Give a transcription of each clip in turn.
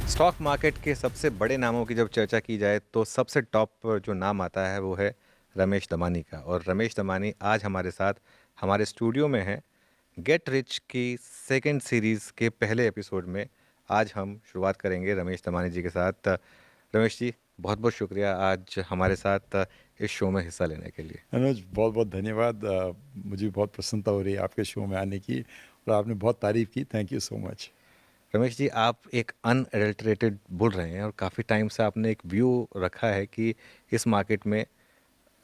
Stock market के सबसे बड़े नामों की जब चर्चा की जाए तो सबसे टॉप पर जो नाम आता है वो है रमेश दमानी का। और रमेश दमानी आज हमारे साथ हमारे स्टूडियो में हैं। गेट रिच की सेकंड सीरीज़ के पहले एपिसोड में आज हम शुरुआत करेंगे रमेश दमानी जी के साथ। रमेश जी, बहुत बहुत शुक्रिया आज हमारे साथ इस शो में हिस्सा लेने के लिए। अनुज, बहुत बहुत धन्यवाद। मुझे भी बहुत प्रसन्नता हो रही है आपके शो में आने की, और आपने बहुत तारीफ की। Thank you so much. Ramesh ji, आप एक अनएडल्टरेटेड बोल रहे हैं और काफ़ी टाइम से आपने एक व्यू रखा है कि इस मार्केट में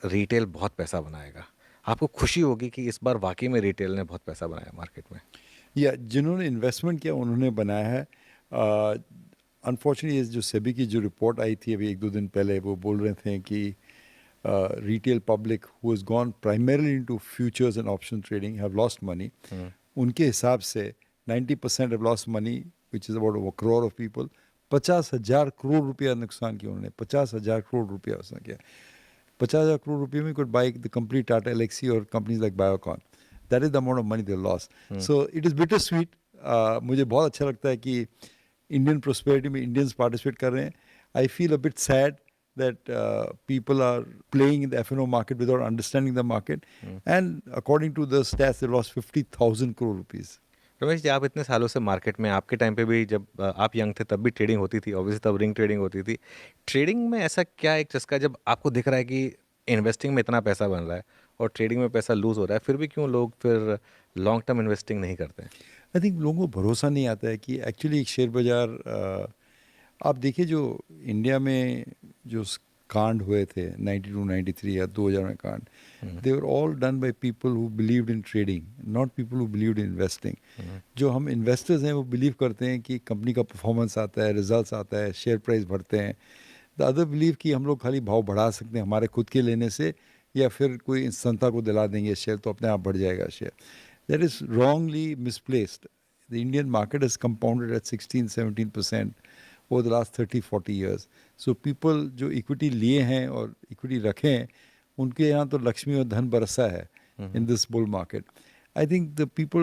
रिटेल बहुत पैसा बनाएगा। आपको खुशी होगी कि इस बार वाक़ई में रिटेल ने बहुत पैसा बनाया मार्केट में। या जिन्होंने इन्वेस्टमेंट किया उन्होंने बनाया है। अनफॉर्चुनेटली जो सेबी की जो रिपोर्ट आई थी अभी 1-2 दिन पहले, वो बोल रहे थे कि retail public who has gone primarily into futures and option trading have lost money. हुँ, उनके हिसाब से 90% have lost money, which is about a crore of people. 50,000 crore रुपया नुकसान किया उन्होंने। 50,000 करोड़ रुपया उसने किया। 50,000 crore रुपये में could buy the complete Tata Elxsi or companies like Biocon. That is the amount of money they lost. Hmm. So it is bittersweet. मुझे बहुत अच्छा लगता है कि इंडियन प्रोस्पेरिटी में इंडियंस पार्टिसिपेट कर रहे हैं. I feel a bit sad that people are playing in the F&O market without understanding the market. Hmm. And according to the stats, they lost 50,000 crore rupees. Ramesh ji, आप इतने सालों से market में, आपके टाइम पे भी जब आप यंग थे तब भी ट्रेडिंग होती थी, ऑब्वियसली तब रिंग ट्रेडिंग होती थी। ट्रेडिंग में ऐसा क्या एक चस्का जब आपको दिख रहा है कि इन्वेस्टिंग में इतना पैसा बन रहा है और ट्रेडिंग में पैसा लूज़ हो रहा है, फिर भी क्यों लोग फिर लॉन्ग टर्म इन्वेस्टिंग नहीं करते हैं? आई थिंक लोगों को भरोसा नहीं आता है कि एक्चुअली एक शेयर बाज़ार, आप देखिए जो इंडिया में जो कांड हुए थे 92 93 या 2000 में कांड, हुँ, they were all done by people who believed in trading, not people who believed in investing. हुँ, जो हम इन्वेस्टर्स हैं वो बिलीव करते हैं कि कंपनी का परफॉर्मेंस आता है, रिजल्ट्स आता है, शेयर प्राइस बढ़ते हैं। द अदर बिलीव कि हम लोग खाली भाव बढ़ा सकते हैं हमारे खुद के लेने से, या फिर कोई संस्था को दिला देंगे शेयर तो अपने आप बढ़ जाएगा share. That is wrongly misplaced. The Indian market has compounded at 16-17% over the last 30-40 years. So people जो इक्विटी लिए हैं और इक्विटी रखे हैं, उनके यहाँ तो लक्ष्मी और धन बरसा है हुँ, इन हुँ, this bull market. I think the people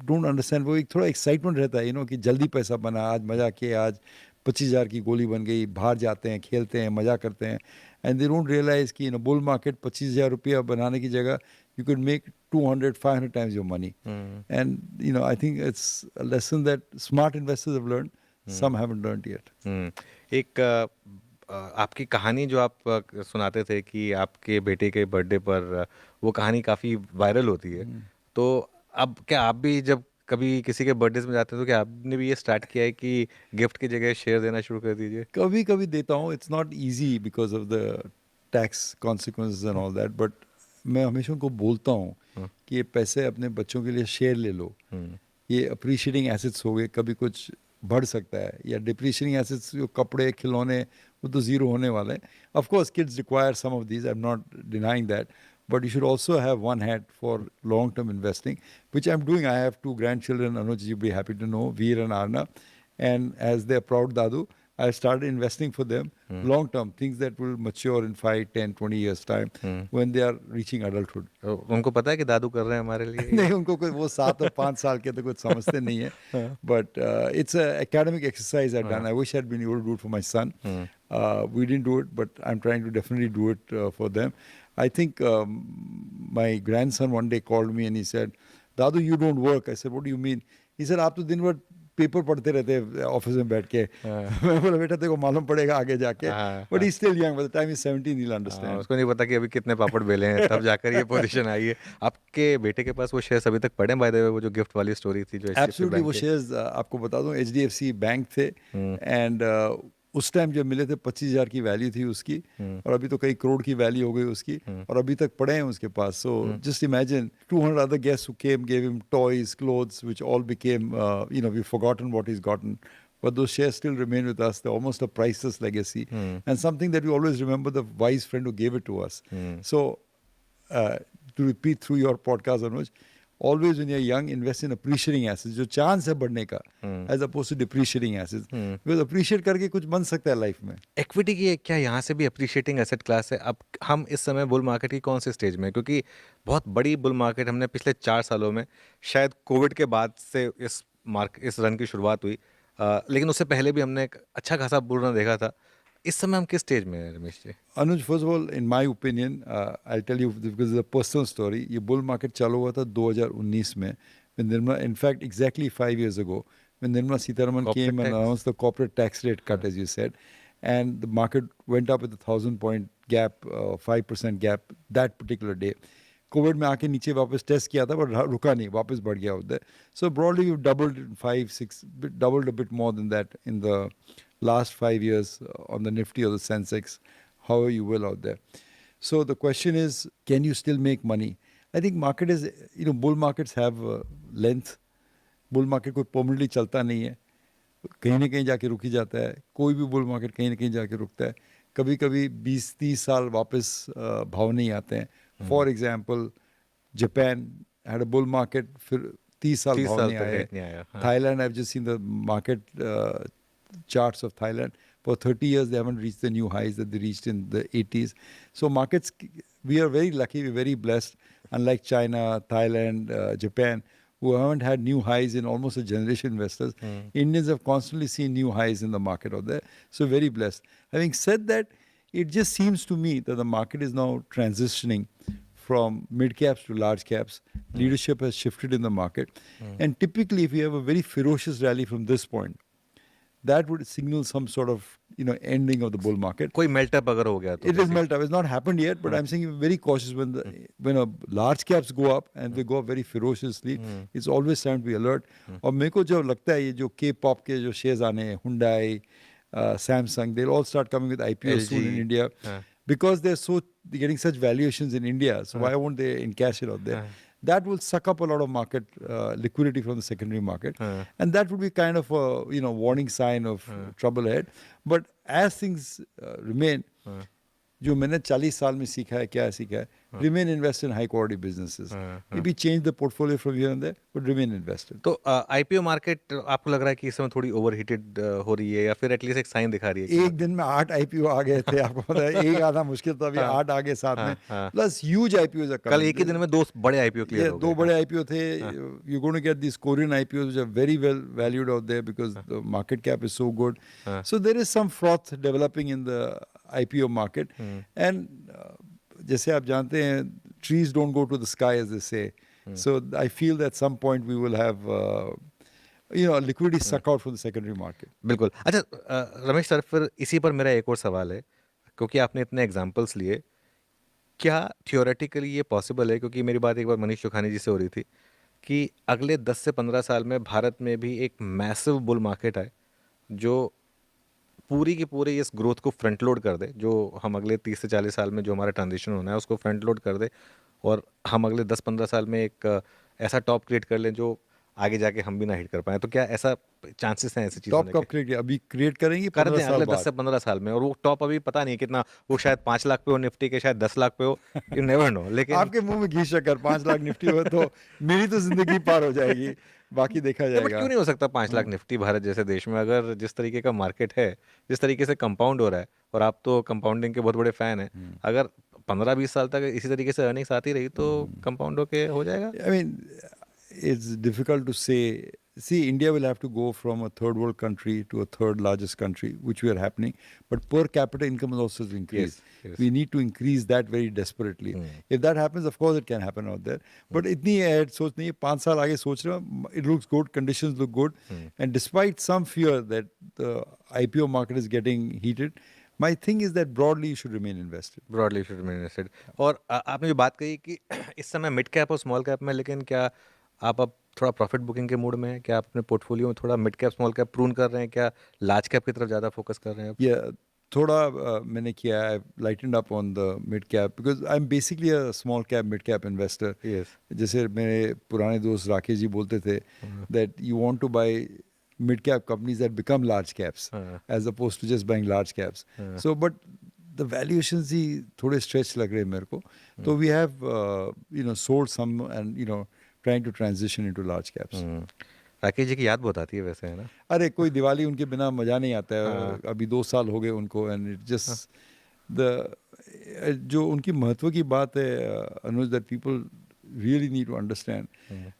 don't understand. वो एक थोड़ा एक्साइटमेंट रहता है कि जल्दी पैसा बना, आज मजा किए, आज 25,000 की गोली बन गई, बाहर जाते हैं, खेलते हैं, मजा करते हैं। एंड दे डोंट रियलाइज कि इन बुल मार्केट 25,000 रुपया बनाने की जगह you can make 200-500 times your money. Hmm, And I think it's a lesson that smart investors have learned. Hmm, Some haven't learned yet. हुँ। एक आपकी कहानी जो आप सुनाते थे कि आपके बेटे के बर्थडे पर वो कहानी काफ़ी वायरल होती है। तो अब क्या आप भी जब कभी किसी के बर्थडेज़ में जाते हैं तो क्या आपने भी ये स्टार्ट किया है कि गिफ्ट की जगह शेयर देना शुरू कर दीजिए? कभी कभी देता हूँ। It's not easy because of the tax consequences and all that, but मैं हमेशा उनको बोलता हूँ हुँ, कि ये पैसे अपने बच्चों के लिए शेयर ले लो। हुँ, ये अप्रिशिएटिंग एसेट्स हो गए, कभी कुछ बढ़ सकता है। या डिप्रिशिएटिंग एसेट्स जो कपड़े खिलौने, वो तो ज़ीरो होने वाले हैं। Of course kids require some of these, I am not denying that, but you should also have one head for long term investing, which I am doing. I have two grand children, Anuj, you be happy to know, Veer and Aarna, and as their proud dadu, I started investing for them hmm, long term, things that will mature in 5, 10, 20 years time hmm. when they are reaching adulthood. तो उनको पता है कि दादू कर रहे हैं हमारे लिए ये? नहीं, उनको कोई वो 7 और 5 साल के तो कुछ समझते नहीं है। हाँ, but it's a academic exercise I done. हाँ, I wish I had been able to do it for my son. हुँ, We didn't do it, but I'm trying to definitely do it for them. I think my grandson one day called me and he said, "Dadu, you don't work." I said, "What do you mean?" He said, "आप तो दिन भर paper पढ़ते रहते हैं office में बैठ के।" हाँ, मैं बोला, बेटा तेरे को मालूम पड़ेगा आगे जाके। हाँ, बट हाँ। He still young, by the time he 17 he'll understand. उसको नहीं पता कि अभी कितने पापड़ बेले हैं, तब जाकर ये पोज़ीशन आई है। आपके बेटे के पास वो शेयर्स अभी तक पड़े हैं बाय द वे, वो जो गिफ्ट वाली स्टोरी थी जो एचडीएफसी एब्सोल्युटली। बैंक वो के? शेयर्स आपको बता दूं, एचडीएफसी बैंक थे। हुँ, एंड उस टाइम जब मिले थे 25,000 की वैल्यू थी उसकी, हुँ, और अभी तो कई करोड़ की वैल्यू हो गई उसकी, हुँ, और अभी तक पड़े हैं उसके पास। सो हुँ, just imagine 200 other guests who came gave him toys, clothes, which all became, we forgotten what is gotten, but those shares still remain with us. They're almost a priceless legacy, hmm, and something that we always remember the wise friend who gave it to us. Hmm, So uh, to repeat through your podcast, Anuj, always when you're young, invest in appreciating assets. जो chance है बढ़ने का, हुँ, as opposed to depreciating assets. Hmm. Because appreciate करके कुछ बन सकता है life में। इक्विटी की क्या यहाँ से भी एप्रिशिएटिंग एसेट क्लास है? अब हम इस समय बुल मार्केट की कौन से स्टेज में हैं? क्योंकि बहुत बड़ी बुल मार्केट हमने पिछले 4 सालों में, शायद कोविड के बाद से इस रन की शुरुआत हुई। लेकिन उससे पहले भी हमने एक अच्छा खासा बुल रन देखा था। इस समय हम किस स्टेज में हैं Ramesh ji? Anuj, first of all, in my opinion, I'll tell you because it's a personal story. ये bull market चालू हुआ था 2019 में. When Nirmala, in fact, exactly 5 years ago, when Nirmala Sitharaman corporate came and tax. announced the corporate tax rate cut, हाँ। as you said, and the market went up with a 1,000 point gap, 5% gap that particular day. Covid में आके नीचे वापस test किया था पर रुका नहीं, वापस बढ़ गया उधर. So broadly we've doubled in 5 6 doubled a bit more than that in the last 5 years on the Nifty or the Sensex, however you will out there. So the question is, can you still make money? I think market is, bull markets have length. Bull market कोई permanently चलता नहीं है, कहीं ना कहीं जाके रुक ही जाता है. कोई भी बुल मार्केट कहीं ना कहीं जाके रुकता है. कभी कभी 20-30 साल वापस भाव नहीं आते हैं. For example Japan had a bull market, फिर 30 साल 30 भाव साल नहीं तक आए. हिट नहीं आया। हाँ। Thailand, I've just seen the market charts of Thailand. For 30 years, they haven't reached the new highs that they reached in the 80s. So markets, we are very lucky, we're very blessed. Unlike China, Thailand, Japan, who haven't had new highs in almost a generation, investors, Indians have constantly seen new highs in the market out there. So very blessed. Having said that, it just seems to me that the market is now transitioning from mid caps to large caps. Leadership has shifted in the market. And typically, if you have a very ferocious rally from this point, that would signal some sort of ending of the bull market. कोई मेल्टअप अगर हो गया तो It is basic. melt up. It's not happened yet, but I'm saying be very cautious when a large caps go up and they go up very ferociously. It's always time to be alert. और मेरे को जो लगता है ये जो K-pop के जो shares आने हैं, Hyundai, Samsung, they'll all start coming with IPO LG. soon in India हाँ। because they're getting such valuations in India. So why won't they encash it out there? हाँ। That will suck up a lot of market liquidity from the secondary market, हाँ। and that would be kind of a warning sign of trouble ahead. But as things remain, हाँ। जो मैंने 40 साल में सीखा है, क्या सीखा है, remain invested in high quality businesses. हाँ। Maybe change the portfolio from here and there, but remain invested. तो आईपीओ मार्केट आपको लग रहा है कि इस समय थोड़ी ओवरहीटेड हो रही है, या फिर एटलीस्ट एक साइन दिखा रही है कि एक दिन में 8 आईपीओ आ गए थे, आपको पता है. एक आना मुश्किल था, अभी हाँ। 8 आ गए साथ में. हाँ। हाँ। प्लस ह्यूज आईपीओ आर कल एक ही कमिंग. दिन में दो बड़े आईपीओ क्लियर ये हो दो गए। बड़े हाँ। आईपीओ थे. You're going to get these Korean IPOs which are very well valued out there because the market cap is so good. हाँ। So there is some froth developing in the IPO market. And जैसे आप जानते हैं, trees don't go to the sky, as they say. So I feel that some point we will have liquidity suck out from the secondary market. बिल्कुल। अच्छा, Ramesh sir, फिर इसी पर मेरा एक और सवाल है, क्योंकि आपने इतने एग्जांपल्स लिए, क्या थियोरेटिकली ये पॉसिबल है, क्योंकि मेरी बात एक बार मनीष चौखानी जी से हो रही थी, कि अगले 10 से 15 साल में भारत में भी एक मैसिव बुल मार्केट आए जो पूरी की पूरी इस ग्रोथ को फ्रंट लोड कर दे, जो हम अगले 30 से 40 साल में जो हमारा ट्रांजिशन होना है उसको फ्रंट लोड कर दे, और हम अगले 10-15 साल में एक ऐसा टॉप क्रिएट कर लें जो आगे जाके हम भी ना हिट कर पाए? तो क्या ऐसा चांसेस हैं ऐसी चीज़ टॉप होने के? कब क्रिएट अभी क्रिएट करेंगे कर 15 दें साल अगले 10 बाद. से 15 साल में, और वो टॉप अभी पता नहीं कितना, वो शायद 5 लाख पे हो निफ्टी के, शायद 10 लाख पे हो, यू नेवर नो। लेकिन आपके मुंह में घी शक्कर. 5 लाख निफ्टी हो तो मेरी तो जिंदगी पार हो जाएगी, बाकी देखा नहीं, बट जाएगा. क्यों नहीं हो सकता 5 लाख निफ्टी भारत जैसे देश में? अगर जिस तरीके का मार्केट है, जिस तरीके से कंपाउंड हो रहा है, और आप तो कंपाउंडिंग के बहुत बड़े फैन हैं, अगर 15-20 साल तक इसी तरीके से अर्निंग्स आती रही तो कंपाउंड होके हो जाएगा। I mean, it's difficult to say. See, India will have to go from a third world country to a third largest country, which we are happening. But per capita income is also to increase. Yes, yes. We need to increase that very desperately. If that happens, of course, it can happen out there. But itni ahead सोच नहीं है. 5 साल आगे सोच रहे हो, it looks good, conditions look good. And despite some fear that the IPO market is getting heated, my thing is that broadly you should remain invested. Broadly should be invested. और आपने जो बात कही कि इस समय मिड कैप और small cap में, लेकिन क्या आप अब थोड़ा प्रॉफिट बुकिंग के मूड में हैं? क्या आप अपने पोर्टफोलियो में थोड़ा mid cap small cap prune कर रहे हैं? क्या लार्ज कैप की तरफ ज़्यादा फोकस कर रहे हैं अब? Yeah, थोड़ा मैंने किया है. I've lightened up on the mid cap because I'm basically a small cap mid cap investor. Yes. जैसे मेरे पुराने दोस्त राकेश जी बोलते थे that you want to buy mid cap companies that become large caps as opposed to just buying large caps. So but the valuations ही थोड़े stretch लग रहे हैं मेरे को. तो we have sold some and trying to transition into large caps. Rakesh ji की याद बहुत आती है वैसे, है ना? अरे कोई दिवाली उनके बिना मजा नहीं आता है. अभी 2 साल हो गए उनको एंड इट जस्ट द जो उनकी महत्व की बात है Anuj, that people really need to understand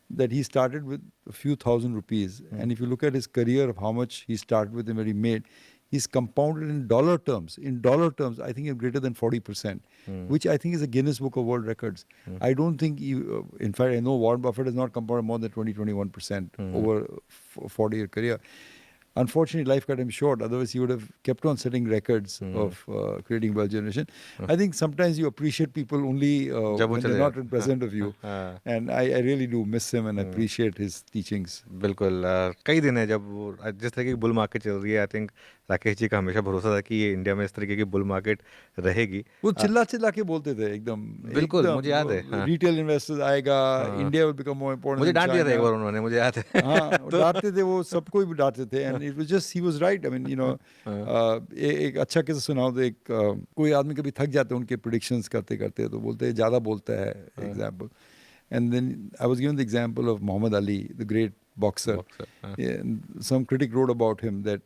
that he started with a few thousand rupees. And if you look at his career of how much he started with and what he made, he's compounded in dollar terms. In dollar terms, I think it's greater than 40%, which I think is a Guinness Book of World Records. I don't think, in fact, I know Warren Buffett has not compounded more than 21% over a 40-year career. Unfortunately, life cut him short. Otherwise, he would have kept on setting records of creating wealth generation. I think sometimes you appreciate people only जब वो when चले they're not जाते in present of you. हाँ And I really do miss him and appreciate his teachings. बिल्कुल कई दिन है जब वो जिस तरीके की बुल मार्केट चल रही है आई थिंक राकेश जी का हमेशा भरोसा था कि ये इंडिया में इस तरीके की बुल मार्केट रहेगी वो चिल्ला चिल्ला के बोलते थे एकदम बिल्कुल मुझे याद है एकदम हाँ रिटेल इन्वेस्टर्स आएगा हाँ India will become more important मुझे देन डांट दिया था एक चाइना बार उन्होंने मुझे याद है हाँ तो डांटते थे वो सबको ही डांटते थे and it was just he was right I mean एक अच्छा किस्सा सुनाओ तो एक कोई आदमी कभी थक जाते हैं उनके प्रिडिक्शंस करते करते तो बोलते हैं ज़्यादा बोलता है example and then I was given the example of Muhammad Ali the great boxer some critic wrote about him that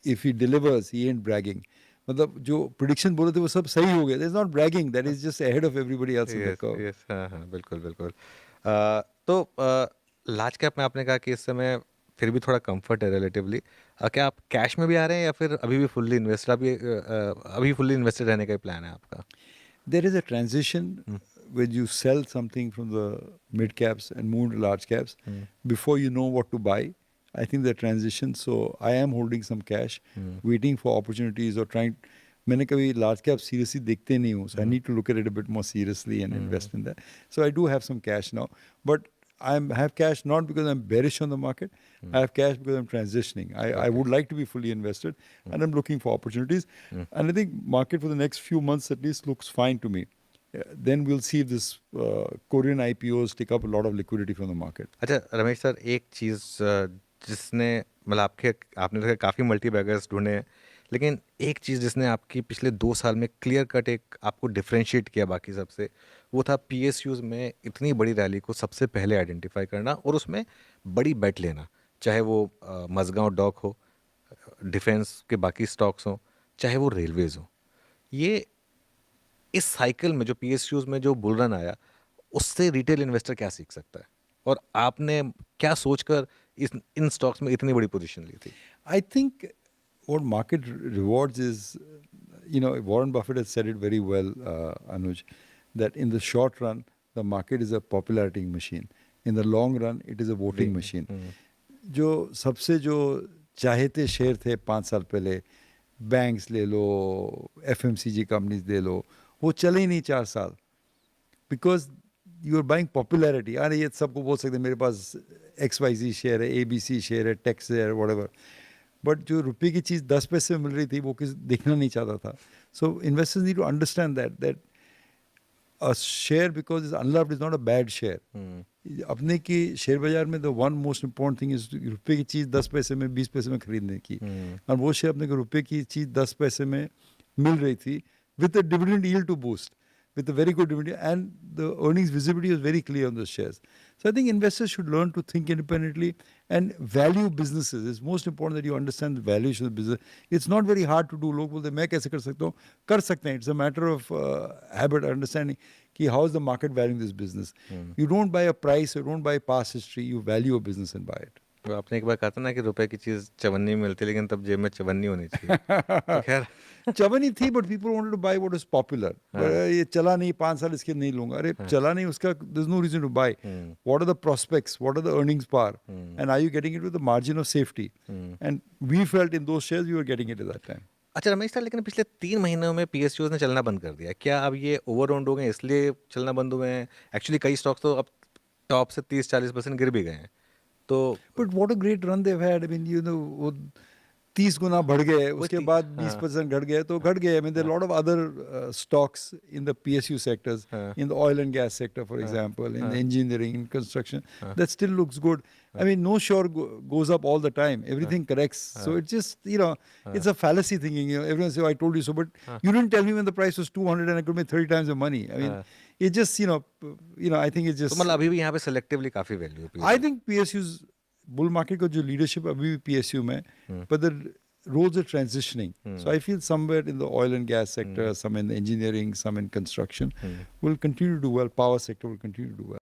if he delivers he and bragging मतलब जो प्रिडिक्शन बोले थे वो सब सही हो गए that is not bragging that is just ahead of everybody else in the yes curve yes हाँ हाँ बिल्कुल बिल्कुल तो लार्ज कैप में आपने कहा कि इस समय फिर भी थोड़ा कंफर्ट है रिलेटिवली क्या आप कैश में भी आ रहे हैं या फिर अभी भी फुल्ली इन्वेस्टेड अभी फुल्ली इन्वेस्टेड रहने का ही प्लान है आपका there is a transition when you sell something from the mid caps and move to large caps before you know what to buy. I think the transition. So I am holding some cash, waiting for opportunities or trying. मैंने कभी large cap seriously देखते नहीं हूँ, so I need to look at it a bit more seriously and invest in that. So I do have some cash now, but I have cash not because I'm bearish on the market. I have cash because I'm transitioning. I would like to be fully invested, and I'm looking for opportunities. And I think market for the next few months at least looks fine to me. Then we'll see if this Korean IPOs take up a lot of liquidity from the market. अच्छा Ramesh sir एक चीज़ जिसने मतलब आपने तो काफ़ी multi beggars ढूंढे हैं लेकिन एक चीज़ जिसने आपकी पिछले 2 साल में क्लियर कट एक आपको डिफरेंशिएट किया बाकी सबसे वो था पीएसयूज़ में इतनी बड़ी रैली को सबसे पहले आइडेंटिफाई करना और उसमें बड़ी बेट लेना चाहे वो मज़गांव डॉक हो डिफेंस के बाकी स्टॉक्स हों चाहे वो रेलवेज़ हो ये इस साइकिल में जो पीएसयूज़ में जो बुल रन आया उससे रिटेल इन्वेस्टर क्या सीख सकता है और आपने क्या सोचकर इन स्टॉक्स में इतनी बड़ी पोजीशन ली थी I think what market rewards is, Warren Buffett has said it very well, Anuj, that in the short run, the market is a popularity machine. In the long run, it is a voting machine. जो सबसे जो चाहते share थे 5 साल पहले banks ले लो FMCG companies ले लो वो चले ही नहीं 4 साल because you are buying popularity अरे ये सबको बोल सकते हैं मेरे पास XYZ शेयर है ABC शेयर है टेक्स शेयर व्हाटएवर बट जो रुपये की चीज़ 10 पैसे में मिल रही थी वो किस देखना नहीं चाहता था so investors need to understand that a share because it's unloved is not a bad share. अपने की शेयर बाजार में the one most important thing is रुपए की चीज़ 10 पैसे में 20 पैसे में खरीदने की और वो शेयर अपने को रुपए की चीज़ 10 पैसे में मिल रही थी with a dividend yield to boost with a very good dividend and the earnings visibility was very clear on those shares. So I think investors should learn to think independently and value businesses. It's most important that you understand the valuation of the business. It's not very hard to do. लोग बोलते हैं मैं कैसे कर सकता हूँ कर सकते हैं. It's a matter of habit understanding कि how is the market valuing this business. You don't buy a price, you don't buy past history, you value a business and buy it. तो आपने एक बार कहा था ना कि रुपए की चीज़ चवन्नी में मिलती है लेकिन तब जेब में चवन्नी होनी चाहिए तो खैर चवन्नी थी but people wanted to buy what is popular ये चला नहीं 5 साल इसके नहीं लूंगा अरे चला नहीं उसका there is no reason to buy what are the prospects what are the earnings power and are you getting it with the margin of safety and we felt in those shares we were getting it at that time अच्छा Ramesh sir लेकिन पिछले 3 महीनों में PSUs ने चलना बंद कर दिया क्या अब ये ओवर ओन्ड हो गए इसलिए चलना बंद हुए हैं एक्चुअली कई स्टॉक्स तो अब टॉप से 30-40% गिर भी गए हैं तो but what a great run they have had I mean you know वो 30 गुना बढ़ गए उसके बाद 20% घट गए तो घट गए I mean there lot of other stocks in the PSU sectors in the oil and gas sector for example in the engineering in construction that still looks good I mean, no shore goes up all the time. Everything corrects. So it's just, it's a fallacy thinking. Everyone says, oh, I told you so. But you didn't tell me when the price was 200 and I could make 30 times the money. I mean, it just, I think it's just... तो मतलब अभी भी यहाँ पे selectively काफ़ी value है I think PSU's bull market का जो leadership अभी भी PSU में, but the roles are transitioning. So I feel somewhere in the oil and gas sector, some in the engineering, some in construction, will continue to do well. Power sector will continue to do well.